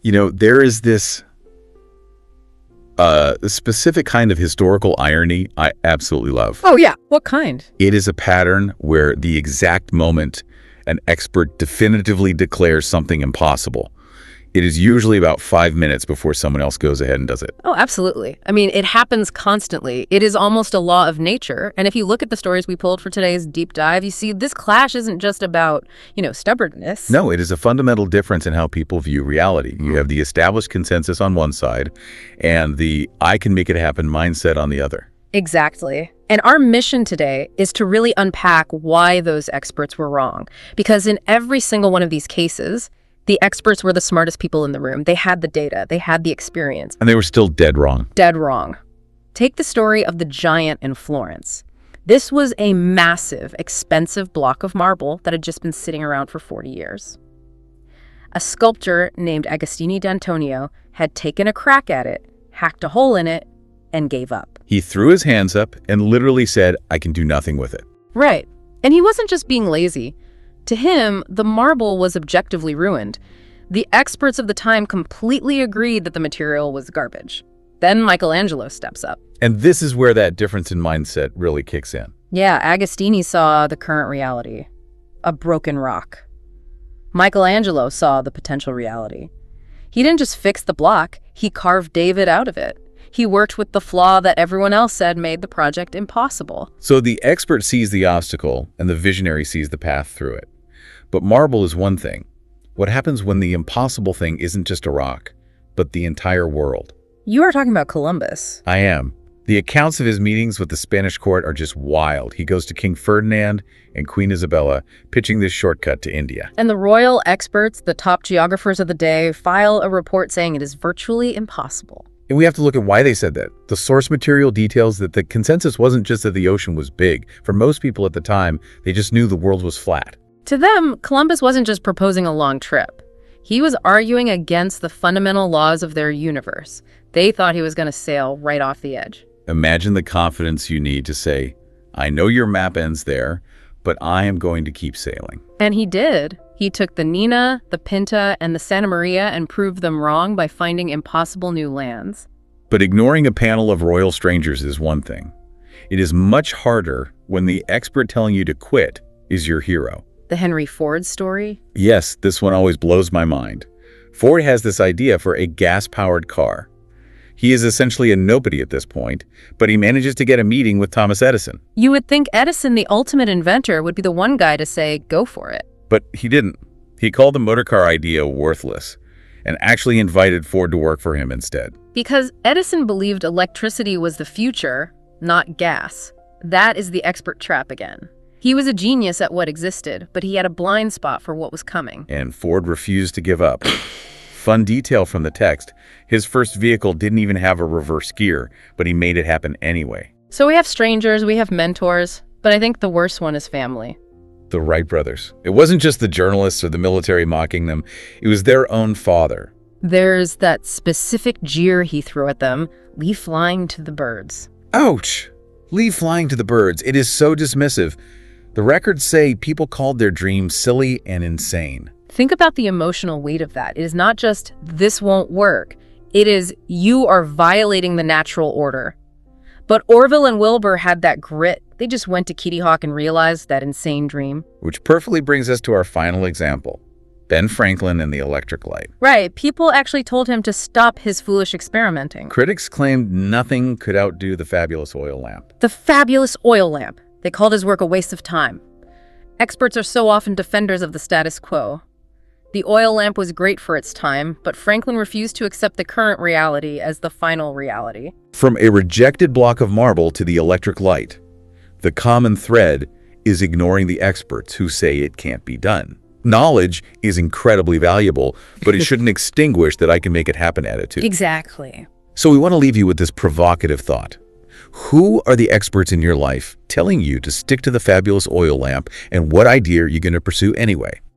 There is this specific kind of historical irony I absolutely love. Oh, yeah. What kind? It is a pattern where the exact moment an expert definitively declares something impossible, it is usually about 5 minutes before someone else goes ahead and does it. Oh, absolutely. I mean, it happens constantly. It is almost a law of nature. And if you look at the stories we pulled for today's deep dive, you see this clash isn't just about, stubbornness. No, it is a fundamental difference in how people view reality. You have the established consensus on one side and the I can make it happen mindset on the other. Exactly. And our mission today is to really unpack why those experts were wrong. Because in every single one of these cases, the experts were the smartest people in the room. They had the data. They had the experience. And they were still dead wrong. Dead wrong. Take the story of the giant in Florence. This was a massive, expensive block of marble that had just been sitting around for 40 years. A sculptor named Agostino d'Antonio had taken a crack at it, hacked a hole in it, and gave up. He threw his hands up and literally said, I can do nothing with it. Right. And he wasn't just being lazy. To him, the marble was objectively ruined. The experts of the time completely agreed that the material was garbage. Then Michelangelo steps up. And this is where that difference in mindset really kicks in. Yeah, Agostini saw the current reality, a broken rock. Michelangelo saw the potential reality. He didn't just fix the block, he carved David out of it. He worked with the flaw that everyone else said made the project impossible. So the expert sees the obstacle and the visionary sees the path through it. But marble is one thing. What happens when the impossible thing isn't just a rock, but the entire world? You are talking about Columbus. I am. The accounts of his meetings with the Spanish court are just wild. He goes to King Ferdinand and Queen Isabella, pitching this shortcut to India. And the royal experts, the top geographers of the day, file a report saying it is virtually impossible. And we have to look at why they said that. The source material details that the consensus wasn't just that the ocean was big. For most people at the time, they just knew the world was flat. To them, Columbus wasn't just proposing a long trip. He was arguing against the fundamental laws of their universe. They thought he was going to sail right off the edge. Imagine the confidence you need to say, I know your map ends there, but I am going to keep sailing. And he did. He took the Nina, the Pinta, and the Santa Maria and proved them wrong by finding impossible new lands. But ignoring a panel of royal strangers is one thing. It is much harder when the expert telling you to quit is your hero. The Henry Ford story? Yes, this one always blows my mind. Ford has this idea for a gas-powered car. He is essentially a nobody at this point, but he manages to get a meeting with Thomas Edison. You would think Edison, the ultimate inventor, would be the one guy to say, go for it. But he didn't. He called the motorcar idea worthless and actually invited Ford to work for him instead. Because Edison believed electricity was the future, not gas. That is the expert trap again. He was a genius at what existed, but he had a blind spot for what was coming. And Ford refused to give up. Fun detail from the text, his first vehicle didn't even have a reverse gear, but he made it happen anyway. So we have strangers, we have mentors, but I think the worst one is family. The Wright brothers. It wasn't just the journalists or the military mocking them, it was their own father. There's that specific jeer he threw at them, leave flying to the birds. Ouch! Leave flying to the birds. It is so dismissive. The records say people called their dreams silly and insane. Think about the emotional weight of that. It is not just, this won't work. It is, you are violating the natural order. But Orville and Wilbur had that grit. They just went to Kitty Hawk and realized that insane dream. Which perfectly brings us to our final example, Ben Franklin and the electric light. Right, people actually told him to stop his foolish experimenting. Critics claimed nothing could outdo the fabulous oil lamp. The fabulous oil lamp. They called his work a waste of time. Experts are so often defenders of the status quo. The oil lamp was great for its time, but Franklin refused to accept the current reality as the final reality. From a rejected block of marble to the electric light, the common thread is ignoring the experts who say it can't be done. Knowledge is incredibly valuable, but it shouldn't extinguish that I can make it happen attitude. Exactly. So we want to leave you with this provocative thought. Who are the experts in your life telling you to stick to the fabulous oil lamp, and what idea are you going to pursue anyway?